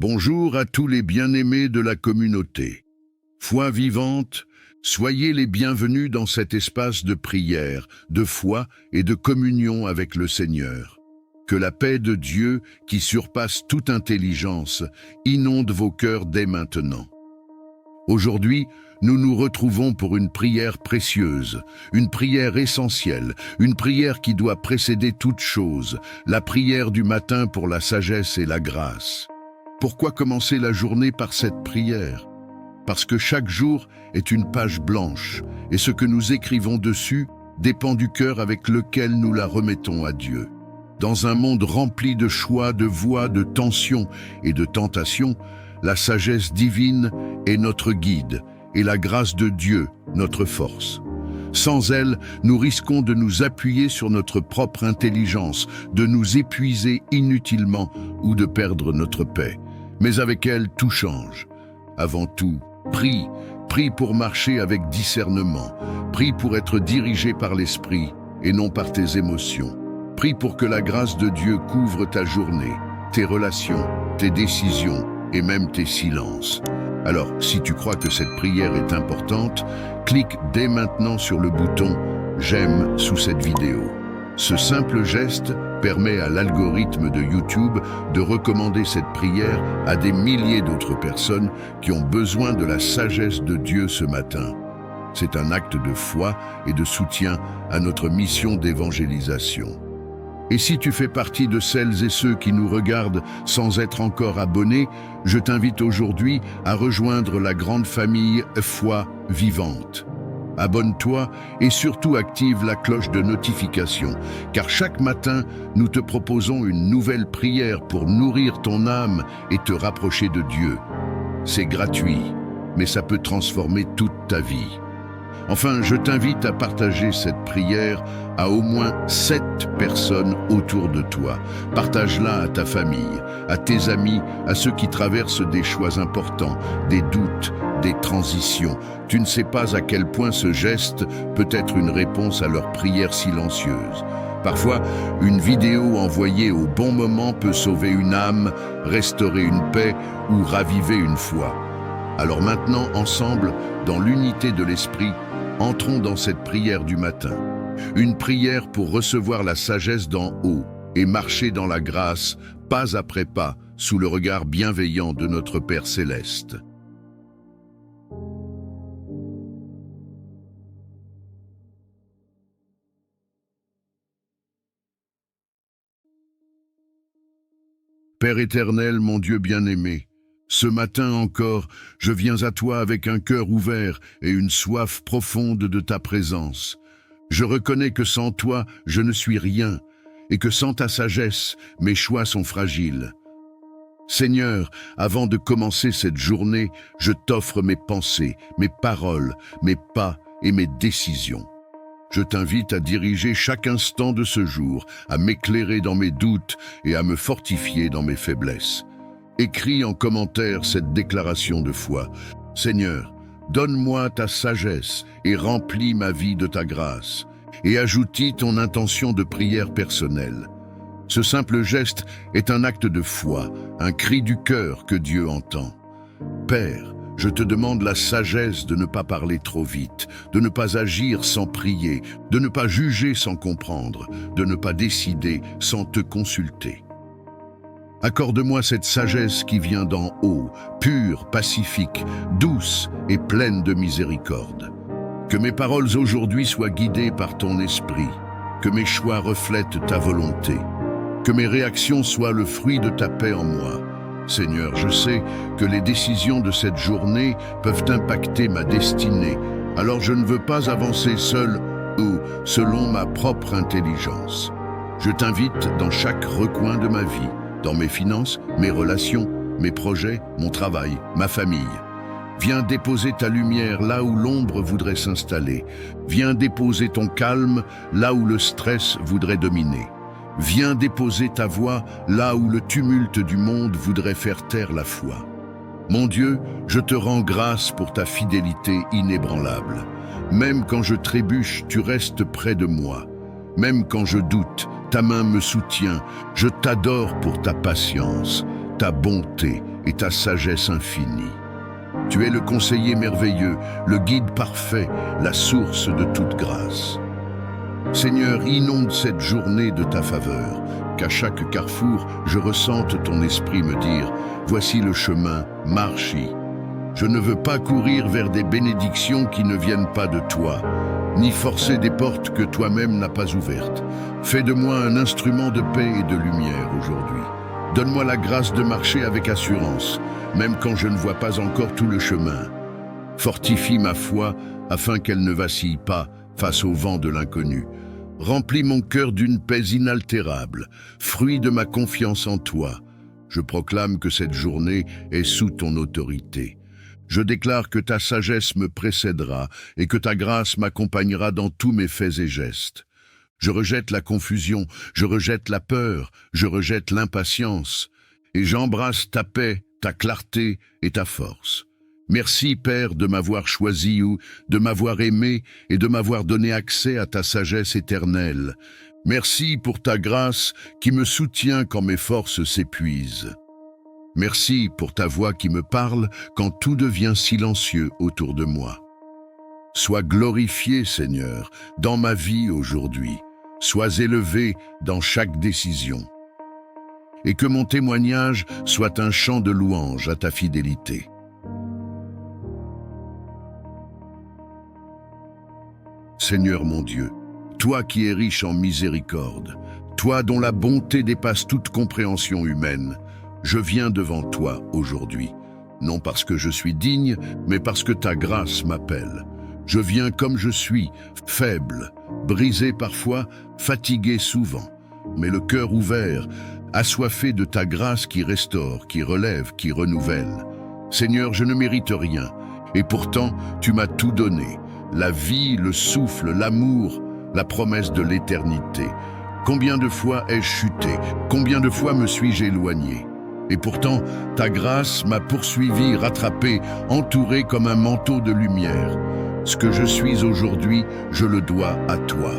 Bonjour à tous les bien-aimés de la communauté. Foi vivante, soyez les bienvenus dans cet espace de prière, de foi et de communion avec le Seigneur. Que la paix de Dieu, qui surpasse toute intelligence, inonde vos cœurs dès maintenant. Aujourd'hui, nous nous retrouvons pour une prière précieuse, une prière essentielle, une prière qui doit précéder toute chose, la prière du matin pour la sagesse et la grâce. Pourquoi commencer la journée par cette prière? Parce que chaque jour est une page blanche, et ce que nous écrivons dessus dépend du cœur avec lequel nous la remettons à Dieu. Dans un monde rempli de choix, de voies, de tensions et de tentations, la sagesse divine est notre guide, et la grâce de Dieu, notre force. Sans elle, nous risquons de nous appuyer sur notre propre intelligence, de nous épuiser inutilement ou de perdre notre paix. Mais avec elle, tout change. Avant tout, prie pour marcher avec discernement, prie pour être dirigé par l'Esprit et non par tes émotions. Prie pour que la grâce de Dieu couvre ta journée, tes relations, tes décisions et même tes silences. Alors, si tu crois que cette prière est importante, clique dès maintenant sur le bouton « J'aime » sous cette vidéo. Ce simple geste permet à l'algorithme de YouTube de recommander cette prière à des milliers d'autres personnes qui ont besoin de la sagesse de Dieu ce matin. C'est un acte de foi et de soutien à notre mission d'évangélisation. Et si tu fais partie de celles et ceux qui nous regardent sans être encore abonnés, je t'invite aujourd'hui à rejoindre la grande famille Foi vivante. Abonne-toi et surtout active la cloche de notification, car chaque matin, nous te proposons une nouvelle prière pour nourrir ton âme et te rapprocher de Dieu. C'est gratuit, mais ça peut transformer toute ta vie. Enfin, je t'invite à partager cette prière à au moins 7 personnes autour de toi. Partage-la à ta famille, à tes amis, à ceux qui traversent des choix importants, des doutes, des transitions. Tu ne sais pas à quel point ce geste peut être une réponse à leur prière silencieuse. Parfois, une vidéo envoyée au bon moment peut sauver une âme, restaurer une paix ou raviver une foi. Alors maintenant, ensemble, dans l'unité de l'Esprit, entrons dans cette prière du matin. Une prière pour recevoir la sagesse d'en haut et marcher dans la grâce, pas après pas, sous le regard bienveillant de notre Père céleste. Père éternel, mon Dieu bien-aimé, ce matin encore, je viens à toi avec un cœur ouvert et une soif profonde de ta présence. Je reconnais que sans toi, je ne suis rien, et que sans ta sagesse, mes choix sont fragiles. Seigneur, avant de commencer cette journée, je t'offre mes pensées, mes paroles, mes pas et mes décisions. Je t'invite à diriger chaque instant de ce jour, à m'éclairer dans mes doutes et à me fortifier dans mes faiblesses. Écris en commentaire cette déclaration de foi. Seigneur, donne-moi ta sagesse et remplis ma vie de ta grâce. Et ajoute-y ton intention de prière personnelle. Ce simple geste est un acte de foi, un cri du cœur que Dieu entend. Père, je te demande la sagesse de ne pas parler trop vite, de ne pas agir sans prier, de ne pas juger sans comprendre, de ne pas décider sans te consulter. Accorde-moi cette sagesse qui vient d'en haut, pure, pacifique, douce et pleine de miséricorde. Que mes paroles aujourd'hui soient guidées par ton esprit, que mes choix reflètent ta volonté, que mes réactions soient le fruit de ta paix en moi. Seigneur, je sais que les décisions de cette journée peuvent impacter ma destinée, alors je ne veux pas avancer seul ou selon ma propre intelligence. Je t'invite dans chaque recoin de ma vie, dans mes finances, mes relations, mes projets, mon travail, ma famille. Viens déposer ta lumière là où l'ombre voudrait s'installer. Viens déposer ton calme là où le stress voudrait dominer. Viens déposer ta voix là où le tumulte du monde voudrait faire taire la foi. Mon Dieu, je te rends grâce pour ta fidélité inébranlable. Même quand je trébuche, tu restes près de moi. Même quand je doute, ta main me soutient. Je t'adore pour ta patience, ta bonté et ta sagesse infinie. Tu es le conseiller merveilleux, le guide parfait, la source de toute grâce. Seigneur, inonde cette journée de ta faveur, qu'à chaque carrefour, je ressente ton esprit me dire « Voici le chemin, marche-y ». Je ne veux pas courir vers des bénédictions qui ne viennent pas de toi, ni forcer des portes que toi-même n'as pas ouvertes. Fais de moi un instrument de paix et de lumière aujourd'hui. Donne-moi la grâce de marcher avec assurance, même quand je ne vois pas encore tout le chemin. Fortifie ma foi afin qu'elle ne vacille pas face au vent de l'inconnu. Remplis mon cœur d'une paix inaltérable, fruit de ma confiance en toi. Je proclame que cette journée est sous ton autorité. Je déclare que ta sagesse me précédera et que ta grâce m'accompagnera dans tous mes faits et gestes. Je rejette la confusion, je rejette la peur, je rejette l'impatience, et j'embrasse ta paix, ta clarté et ta force. Merci, Père, de m'avoir choisi ou de m'avoir aimé et de m'avoir donné accès à ta sagesse éternelle. Merci pour ta grâce qui me soutient quand mes forces s'épuisent. Merci pour ta voix qui me parle quand tout devient silencieux autour de moi. Sois glorifié, Seigneur, dans ma vie aujourd'hui. Sois élevé dans chaque décision. Et que mon témoignage soit un chant de louange à ta fidélité. Seigneur mon Dieu, toi qui es riche en miséricorde, toi dont la bonté dépasse toute compréhension humaine, je viens devant toi aujourd'hui, non parce que je suis digne, mais parce que ta grâce m'appelle. Je viens comme je suis, faible, brisé parfois, fatigué souvent, mais le cœur ouvert, assoiffé de ta grâce qui restaure, qui relève, qui renouvelle. Seigneur, je ne mérite rien, et pourtant tu m'as tout donné, la vie, le souffle, l'amour, la promesse de l'éternité. Combien de fois ai-je chuté, combien de fois me suis-je éloigné? Et pourtant, ta grâce m'a poursuivi, rattrapé, entouré comme un manteau de lumière. Ce que je suis aujourd'hui, je le dois à toi.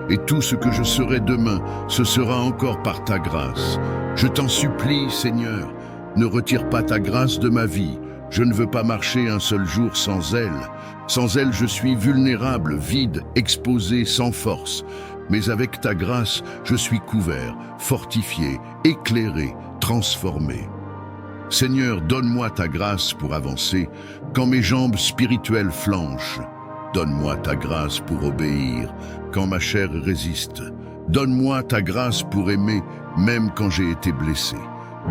Et tout ce que je serai demain, ce sera encore par ta grâce. Je t'en supplie, Seigneur, ne retire pas ta grâce de ma vie. Je ne veux pas marcher un seul jour sans elle. Sans elle, je suis vulnérable, vide, exposé, sans force. Mais avec ta grâce, je suis couvert, fortifié, éclairé, transformé. Seigneur, donne-moi ta grâce pour avancer quand mes jambes spirituelles flanchent. Donne-moi ta grâce pour obéir quand ma chair résiste. Donne-moi ta grâce pour aimer même quand j'ai été blessé.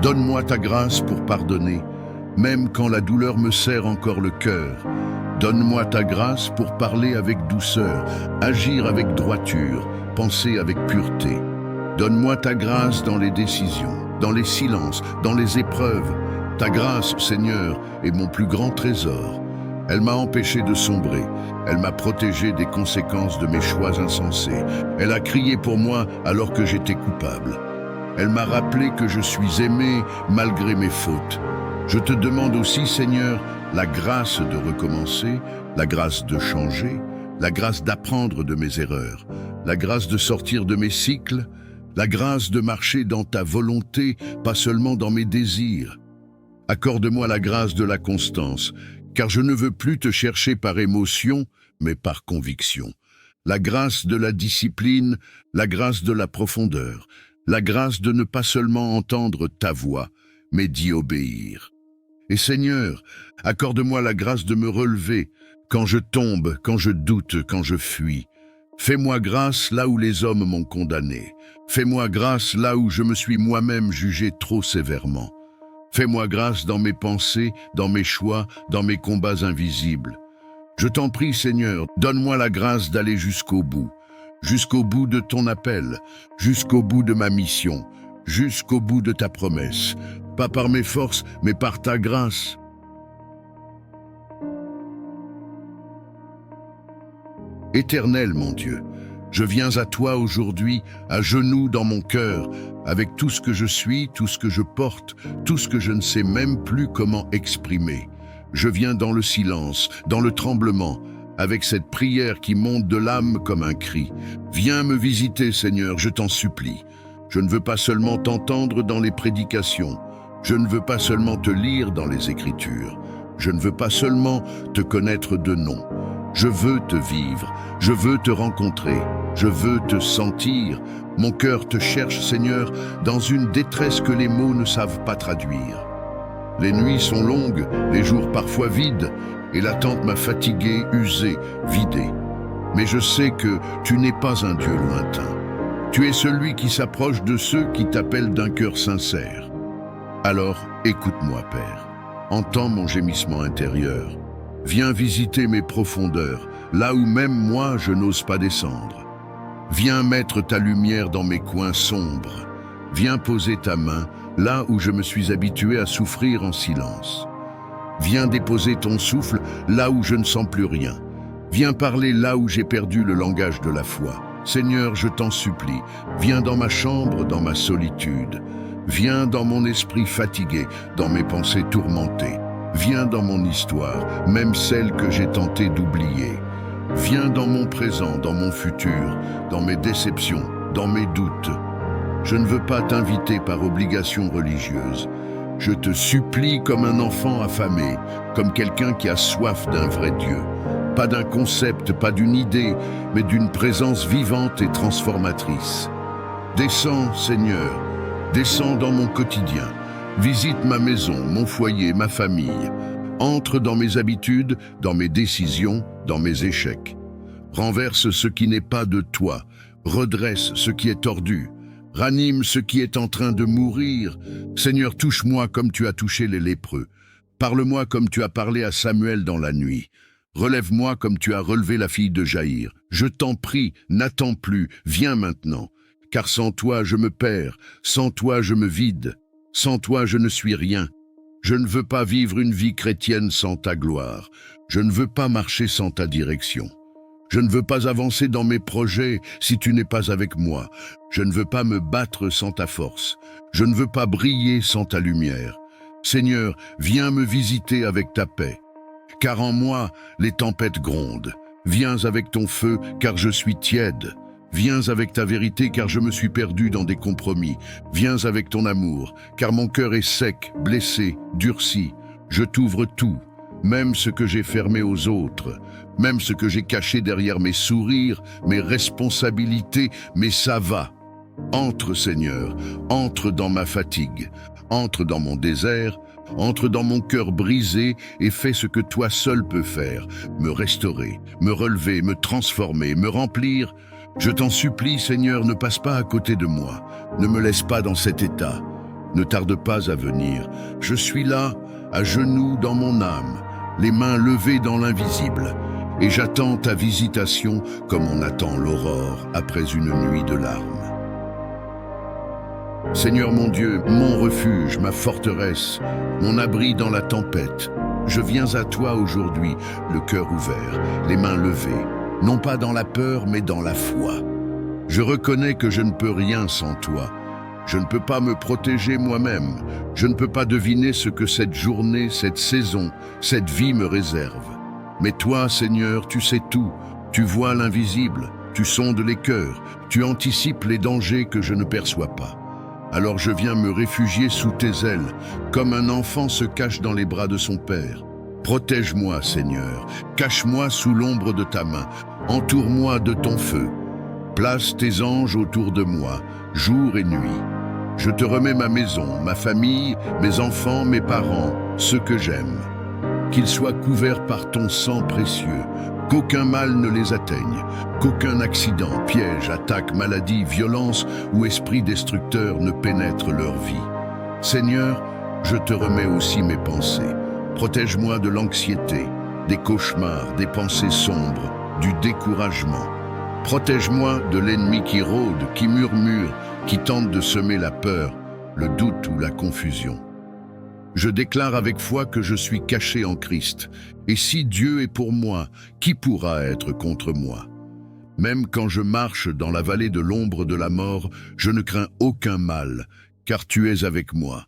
Donne-moi ta grâce pour pardonner même quand la douleur me serre encore le cœur. Donne-moi ta grâce pour parler avec douceur, agir avec droiture, penser avec pureté. Donne-moi ta grâce dans les décisions, dans les silences, dans les épreuves. Ta grâce, Seigneur, est mon plus grand trésor. Elle m'a empêché de sombrer. Elle m'a protégé des conséquences de mes choix insensés. Elle a crié pour moi alors que j'étais coupable. Elle m'a rappelé que je suis aimé malgré mes fautes. Je te demande aussi, Seigneur, la grâce de recommencer, la grâce de changer, la grâce d'apprendre de mes erreurs, la grâce de sortir de mes cycles, la grâce de marcher dans ta volonté, pas seulement dans mes désirs. Accorde-moi la grâce de la constance, car je ne veux plus te chercher par émotion, mais par conviction. La grâce de la discipline, la grâce de la profondeur, la grâce de ne pas seulement entendre ta voix, mais d'y obéir. Et Seigneur, accorde-moi la grâce de me relever quand je tombe, quand je doute, quand je fuis. Fais-moi grâce là où les hommes m'ont condamné. Fais-moi grâce là où je me suis moi-même jugé trop sévèrement. Fais-moi grâce dans mes pensées, dans mes choix, dans mes combats invisibles. Je t'en prie, Seigneur, donne-moi la grâce d'aller jusqu'au bout de ton appel, jusqu'au bout de ma mission, jusqu'au bout de ta promesse, pas par mes forces, mais par ta grâce. Éternel, mon Dieu, je viens à toi aujourd'hui, à genoux dans mon cœur, avec tout ce que je suis, tout ce que je porte, tout ce que je ne sais même plus comment exprimer. Je viens dans le silence, dans le tremblement, avec cette prière qui monte de l'âme comme un cri. Viens me visiter, Seigneur, je t'en supplie. Je ne veux pas seulement t'entendre dans les prédications. Je ne veux pas seulement te lire dans les Écritures. Je ne veux pas seulement te connaître de nom. Je veux te vivre, je veux te rencontrer, je veux te sentir. Mon cœur te cherche, Seigneur, dans une détresse que les mots ne savent pas traduire. Les nuits sont longues, les jours parfois vides, et l'attente m'a fatigué, usé, vidé. Mais je sais que tu n'es pas un Dieu lointain. Tu es celui qui s'approche de ceux qui t'appellent d'un cœur sincère. Alors, écoute-moi, Père. Entends mon gémissement intérieur. Viens visiter mes profondeurs, là où même moi je n'ose pas descendre. Viens mettre ta lumière dans mes coins sombres. Viens poser ta main là où je me suis habitué à souffrir en silence. Viens déposer ton souffle là où je ne sens plus rien. Viens parler là où j'ai perdu le langage de la foi. Seigneur, je t'en supplie, viens dans ma chambre, dans ma solitude. Viens dans mon esprit fatigué, dans mes pensées tourmentées. Viens dans mon histoire, même celle que j'ai tenté d'oublier. Viens dans mon présent, dans mon futur, dans mes déceptions, dans mes doutes. Je ne veux pas t'inviter par obligation religieuse. Je te supplie comme un enfant affamé, comme quelqu'un qui a soif d'un vrai Dieu. Pas d'un concept, pas d'une idée, mais d'une présence vivante et transformatrice. Descends, Seigneur, descends dans mon quotidien. Visite ma maison, mon foyer, ma famille. Entre dans mes habitudes, dans mes décisions, dans mes échecs. Renverse ce qui n'est pas de toi. Redresse ce qui est tordu. Ranime ce qui est en train de mourir. Seigneur, touche-moi comme tu as touché les lépreux. Parle-moi comme tu as parlé à Samuel dans la nuit. Relève-moi comme tu as relevé la fille de Jaïr. Je t'en prie, n'attends plus, viens maintenant. Car sans toi, je me perds. Sans toi, je me vide. Sans toi, je ne suis rien. Je ne veux pas vivre une vie chrétienne sans ta gloire. Je ne veux pas marcher sans ta direction. Je ne veux pas avancer dans mes projets si tu n'es pas avec moi. Je ne veux pas me battre sans ta force. Je ne veux pas briller sans ta lumière. Seigneur, viens me visiter avec ta paix. Car en moi, les tempêtes grondent. Viens avec ton feu, car je suis tiède. Viens avec ta vérité, car je me suis perdu dans des compromis. Viens avec ton amour, car mon cœur est sec, blessé, durci. Je t'ouvre tout, même ce que j'ai fermé aux autres, même ce que j'ai caché derrière mes sourires, mes responsabilités, mais ça va. Entre, Seigneur, entre dans ma fatigue, entre dans mon désert, entre dans mon cœur brisé et fais ce que toi seul peux faire, me restaurer, me relever, me transformer, me remplir. Je t'en supplie, Seigneur, ne passe pas à côté de moi. Ne me laisse pas dans cet état. Ne tarde pas à venir. Je suis là, à genoux dans mon âme, les mains levées dans l'invisible. Et j'attends ta visitation comme on attend l'aurore après une nuit de larmes. Seigneur mon Dieu, mon refuge, ma forteresse, mon abri dans la tempête, je viens à toi aujourd'hui, le cœur ouvert, les mains levées. Non pas dans la peur, mais dans la foi. Je reconnais que je ne peux rien sans toi. Je ne peux pas me protéger moi-même. Je ne peux pas deviner ce que cette journée, cette saison, cette vie me réserve. Mais toi, Seigneur, tu sais tout. Tu vois l'invisible, tu sondes les cœurs, tu anticipes les dangers que je ne perçois pas. Alors je viens me réfugier sous tes ailes, comme un enfant se cache dans les bras de son père. Protège-moi, Seigneur, cache-moi sous l'ombre de ta main, entoure-moi de ton feu. Place tes anges autour de moi, jour et nuit. Je te remets ma maison, ma famille, mes enfants, mes parents, ceux que j'aime. Qu'ils soient couverts par ton sang précieux, qu'aucun mal ne les atteigne, qu'aucun accident, piège, attaque, maladie, violence ou esprit destructeur ne pénètre leur vie. Seigneur, je te remets aussi mes pensées. Protège-moi de l'anxiété, des cauchemars, des pensées sombres, du découragement. Protège-moi de l'ennemi qui rôde, qui murmure, qui tente de semer la peur, le doute ou la confusion. Je déclare avec foi que je suis caché en Christ, et si Dieu est pour moi, qui pourra être contre moi? Même quand je marche dans la vallée de l'ombre de la mort, je ne crains aucun mal, car tu es avec moi.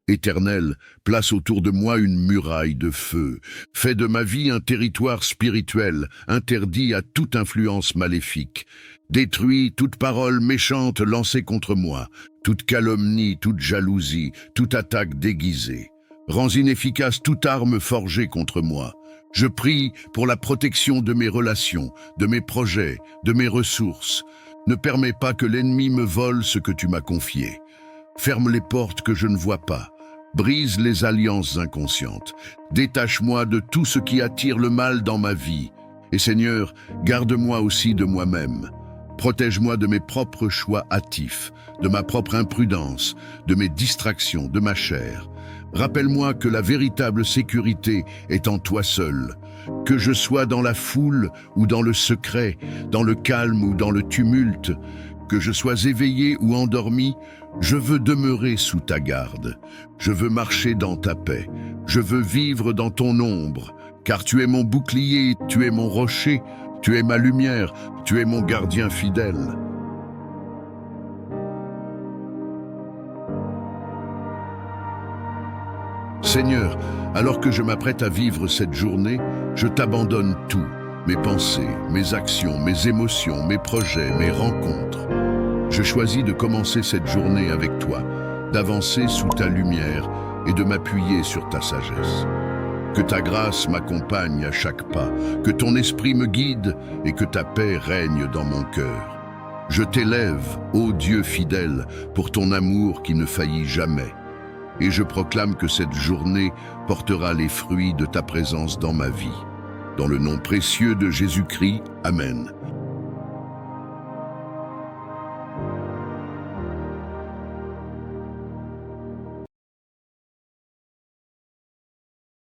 Éternel, place autour de moi une muraille de feu. Fais de ma vie un territoire spirituel, interdit à toute influence maléfique. Détruis toute parole méchante lancée contre moi, toute calomnie, toute jalousie, toute attaque déguisée. Rends inefficace toute arme forgée contre moi. Je prie pour la protection de mes relations, de mes projets, de mes ressources. Ne permets pas que l'ennemi me vole ce que tu m'as confié. Ferme les portes que je ne vois pas. Brise les alliances inconscientes. Détache-moi de tout ce qui attire le mal dans ma vie. Et Seigneur, garde-moi aussi de moi-même. Protège-moi de mes propres choix hâtifs, de ma propre imprudence, de mes distractions, de ma chair. Rappelle-moi que la véritable sécurité est en toi seul. Que je sois dans la foule ou dans le secret, dans le calme ou dans le tumulte, que je sois éveillé ou endormi, je veux demeurer sous ta garde. Je veux marcher dans ta paix. Je veux vivre dans ton ombre, car tu es mon bouclier, tu es mon rocher, tu es ma lumière, tu es mon gardien fidèle. Seigneur, alors que je m'apprête à vivre cette journée, je t'abandonne tout, mes pensées, mes actions, mes émotions, mes projets, mes rencontres. Je choisis de commencer cette journée avec toi, d'avancer sous ta lumière et de m'appuyer sur ta sagesse. Que ta grâce m'accompagne à chaque pas, que ton esprit me guide et que ta paix règne dans mon cœur. Je t'élève, ô Dieu fidèle, pour ton amour qui ne faillit jamais. Et je proclame que cette journée portera les fruits de ta présence dans ma vie. Dans le nom précieux de Jésus-Christ, Amen.